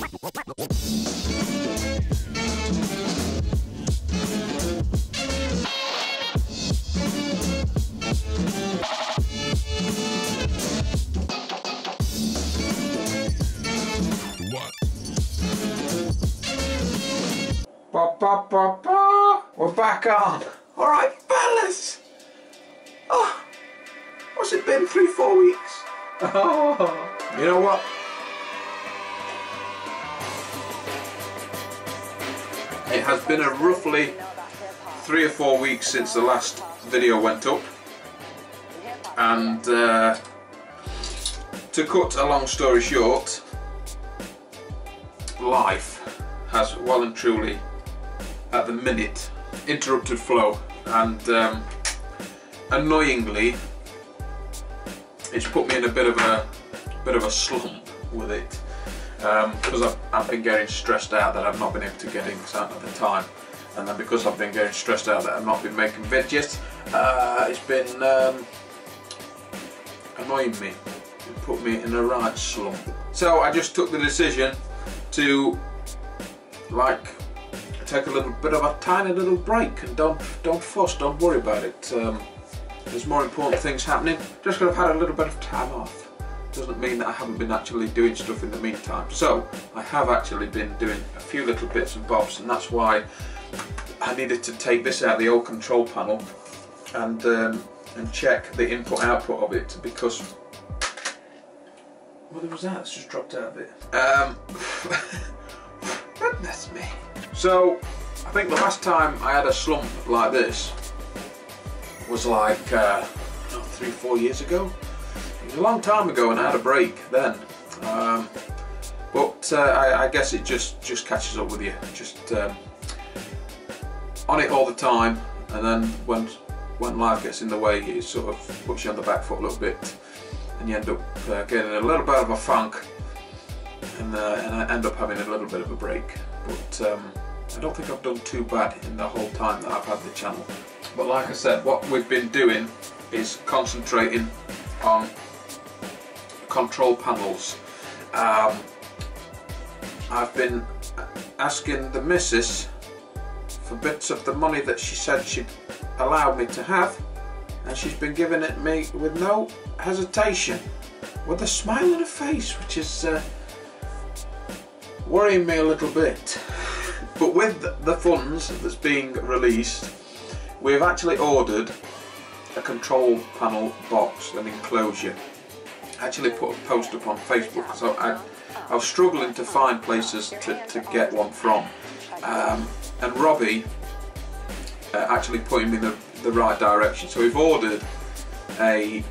We're back on. Alright, fellas. Oh, what's it been, 3-4 weeks? Oh, you know what? It has been a roughly 3 or 4 weeks since the last video went up, and to cut a long story short, life has well and truly at the minute interrupted flow, and annoyingly it's put me in a bit of a slump with it, because I've been getting stressed out that I've not been able to get inks out at the time, and then because I've been getting stressed out that I've not been making videos, it's been annoying me. It put me in a right slump. So I just took the decision to take a little bit of a tiny little break, and don't fuss, don't worry about it. There's more important things happening. Just because I've had a little bit of time off doesn't mean that I haven't been actually doing stuff in the meantime. So I have actually been doing a few little bits and bobs, and that's why I needed to take this out, the old control panel, and check the input-output of it, because what was that? It's just dropped out of it. Goodness me. So I think the last time I had a slump like this was like 3-4 years ago. It was a long time ago, and I had a break then. But I guess it just catches up with you. Just on it all the time, and then when life gets in the way, it sort of puts you on the back foot a little bit, and you end up getting a little bit of a funk, and I end up having a little bit of a break. But I don't think I've done too bad in the whole time that I've had the channel. But like I said, what we've been doing is concentrating on control panels. I've been asking the missus for bits of the money that she said she'd allow me to have, and she's been giving it me with no hesitation, with a smile on her face, which is worrying me a little bit. But with the funds that's being released, we've actually ordered a control panel box, an enclosure. I actually put a post up on Facebook, so I was struggling to find places to get one from, and Robbie actually put me in the right direction. So we've ordered a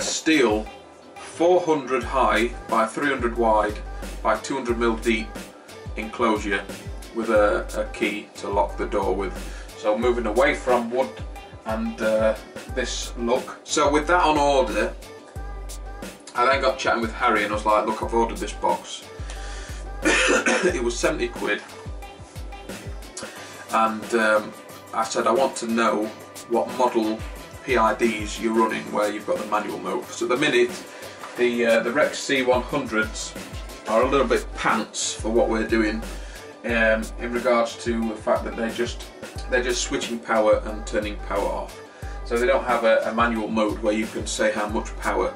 steel 400 high by 300 wide by 200mm deep enclosure with a key to lock the door with. So moving away from wood and this look. So with that on order, I then got chatting with Harry, and I was like, look, I've ordered this box. It was 70 quid, and I said I want to know what model PIDs you're running where you've got the manual mode. So at the minute the Rex C100s are a little bit pants for what we're doing, in regards to the fact that they're just switching power and turning power off. So they don't have a manual mode where you can say how much power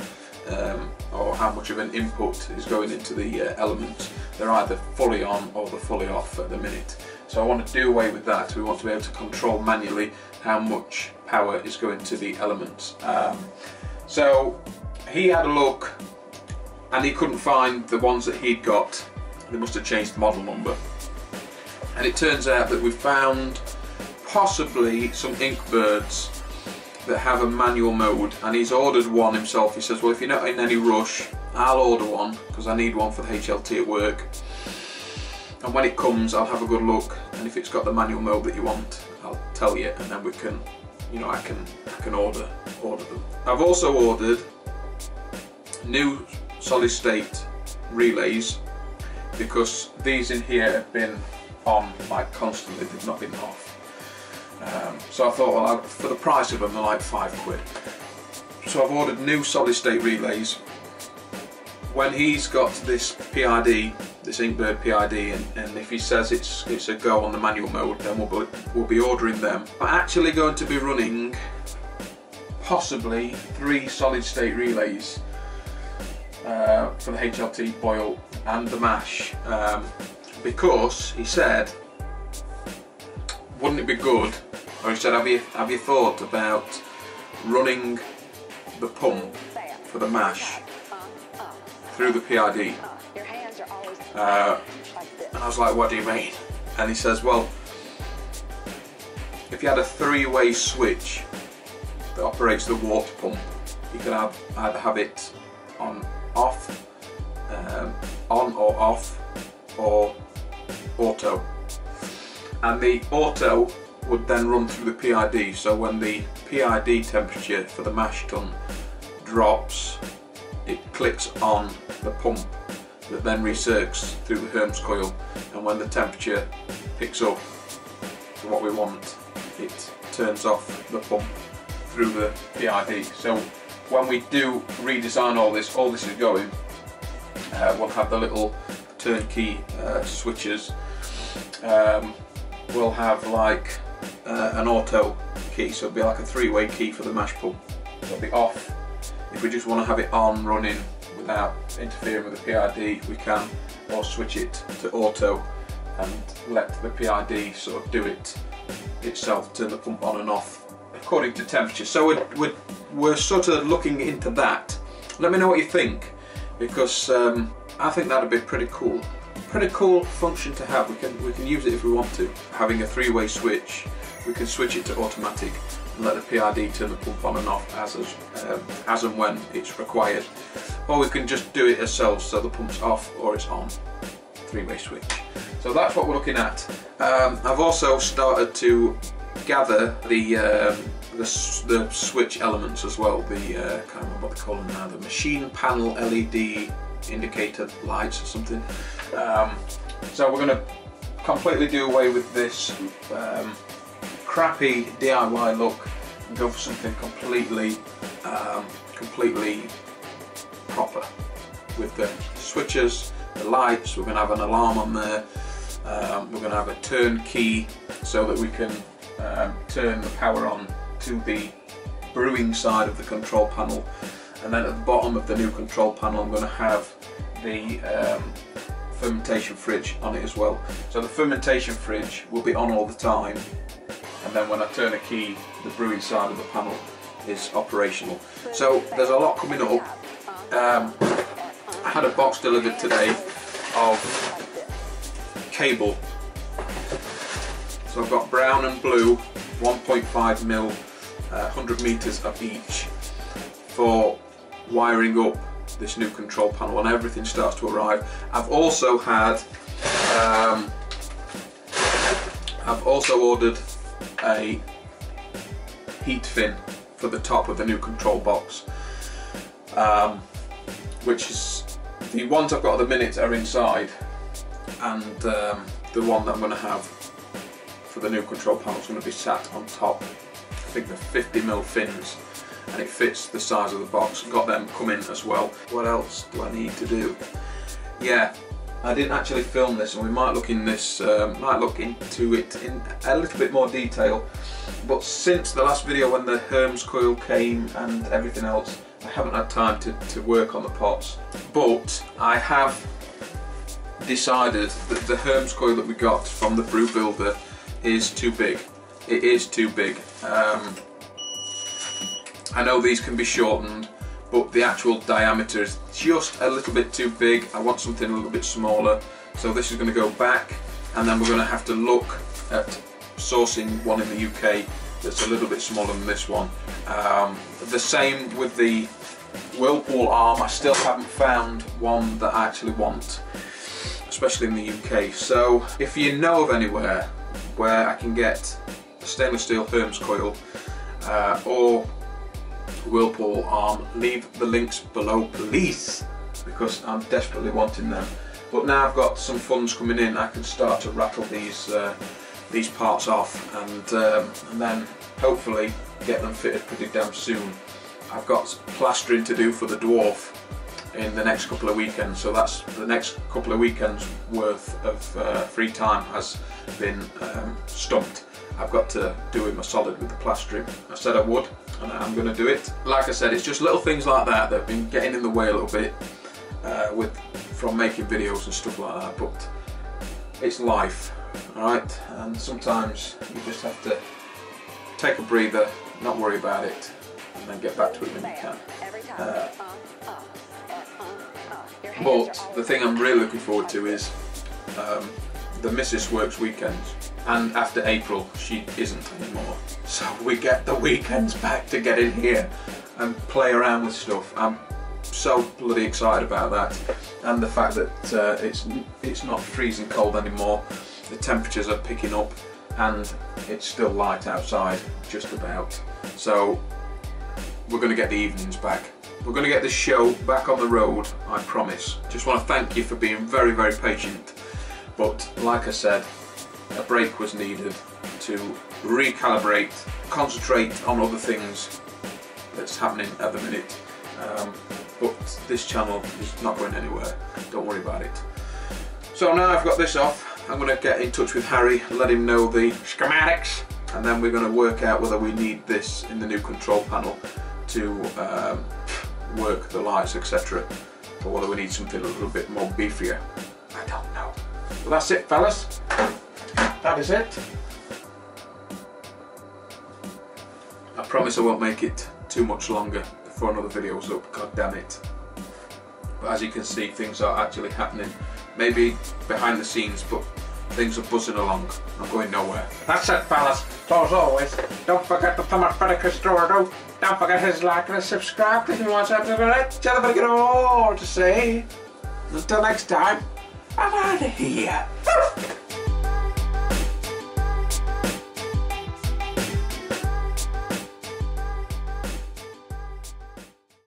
or how much of an input is going into the elements. They're either fully on or they're fully off at the minute. So I want to do away with that. We want to be able to control manually how much power is going to the elements. So he had a look, and he couldn't find the ones that he'd got. They must have changed the model number. And it turns out that we found possibly some Inkbirds that have a manual mode, and he's ordered one himself. He says, well, if you're not in any rush, I'll order one because I need one for the HLT at work, and when it comes I'll have a good look, and if it's got the manual mode that you want, I'll tell you, and then we can, you know, I can order them. I've also ordered new solid state relays, because these in here have been on like constantly, they've not been off. So I thought, well, for the price of them, they're like £5. So I've ordered new solid state relays, when he's got this PID, this Inkbird PID, and if he says it's a go on the manual mode, then we'll be ordering them. I'm actually going to be running possibly 3 solid state relays for the HLT boil and the mash, because he said, wouldn't it be good, or he said, have you thought about running the pump for the mash through the PID? And I was like, what do you mean? And he says, well, if you had a 3-way switch that operates the water pump, you could either have it on or off, or auto. And the auto would then run through the PID, so when the PID temperature for the mash tun drops, it clicks on the pump that then recircs through the Hermes coil, and when the temperature picks up to what we want, it turns off the pump through the PID. So when we do redesign all this is going, we'll have the little turnkey switches. We'll have like an auto key, so it'll be like a 3-way key for the mash pump. It'll be off. If we just want to have it on running without interfering with the PID, we can, or switch it to auto and let the PID sort of do it itself, turn the pump on and off according to temperature. So we're sort of looking into that. Let me know what you think, because I think that'd be pretty cool. Pretty cool function to have. We can use it if we want to. Having a 3-way switch, we can switch it to automatic and let the PID turn the pump on and off as and when it's required. Or we can just do it ourselves, so the pump's off or it's on. 3-way switch. So that's what we're looking at. I've also started to gather the switch elements as well. The I can't remember what they call them now. The machine panel LED indicator lights or something. So we're going to completely do away with this crappy DIY look and go for something completely proper with the switches, the lights. We're going to have an alarm on there. We're going to have a turn key so that we can turn the power on to the brewing side of the control panel, and then at the bottom of the new control panel I'm going to have the fermentation fridge on it as well. So the fermentation fridge will be on all the time, and then when I turn a key, the brewing side of the panel is operational. So there's a lot coming up. I had a box delivered today of cable. So I've got brown and blue, 1.5mm, 100 meters of each, for wiring up this new control panel, and everything starts to arrive. I've also ordered a heat fin for the top of the new control box, which is the ones I've got at the minute are inside, and the one that I'm going to have for the new control panel is going to be sat on top. I think they're 50mm fins, and it fits the size of the box. Got them coming as well. What else do I need to do? Yeah, I didn't actually film this, and we might look into it in a little bit more detail. But since the last video when the Hermes coil came and everything else, I haven't had time to work on the pots. But I have decided that the Hermes coil that we got from the brew builder is too big. It is too big. I know these can be shortened, but the actual diameter is just a little bit too big. I want something a little bit smaller. So this is going to go back, and then we're going to have to look at sourcing one in the UK that's a little bit smaller than this one. The same with the Whirlpool arm. I still haven't found one that I actually want, especially in the UK. So if you know of anywhere where I can get a stainless steel Hermes coil or Whirlpool arm, leave the links below please, because I'm desperately wanting them. But now I've got some funds coming in, I can start to rattle these parts off, and then hopefully get them fitted pretty damn soon. I've got plastering to do for the dwarf, in the next couple of weekends, so that's the next couple of weekends worth of free time has been stumped. I've got to do him a solid with the plastering. I said I would, and I'm going to do it. Like I said, it's just little things like that that have been getting in the way a little bit from making videos and stuff like that, but it's life, alright? And sometimes you just have to take a breather, not worry about it, and then get back to it when you can. But the thing I'm really looking forward to is the Mrs. works weekends, and after April she isn't anymore. So we get the weekends back to get in here and play around with stuff. I'm so bloody excited about that, and the fact that it's not freezing cold anymore. The temperatures are picking up and it's still light outside, just about. So we're going to get the evenings back. We're going to get this show back on the road, I promise. Just want to thank you for being very, very patient. But like I said, a break was needed to recalibrate, concentrate on other things that's happening at the minute. But this channel is not going anywhere, don't worry about it. So now I've got this off, I'm going to get in touch with Harry, let him know the schematics, and then we're going to work out whether we need this in the new control panel to work the lights, etc., or whether we need something a little bit more beefier. I don't know. Well, that's it, fellas. That is it. I promise I won't make it too much longer before another video's up, god damn it. But as you can see, things are actually happening. Maybe behind the scenes, but things are buzzing along. I'm going nowhere. That's it, fellas. So as always, don't forget to thumb up Predicus Dorado. Don't forget his like and subscribe if you want something to let the other get all to say. Until next time, I'm out of here.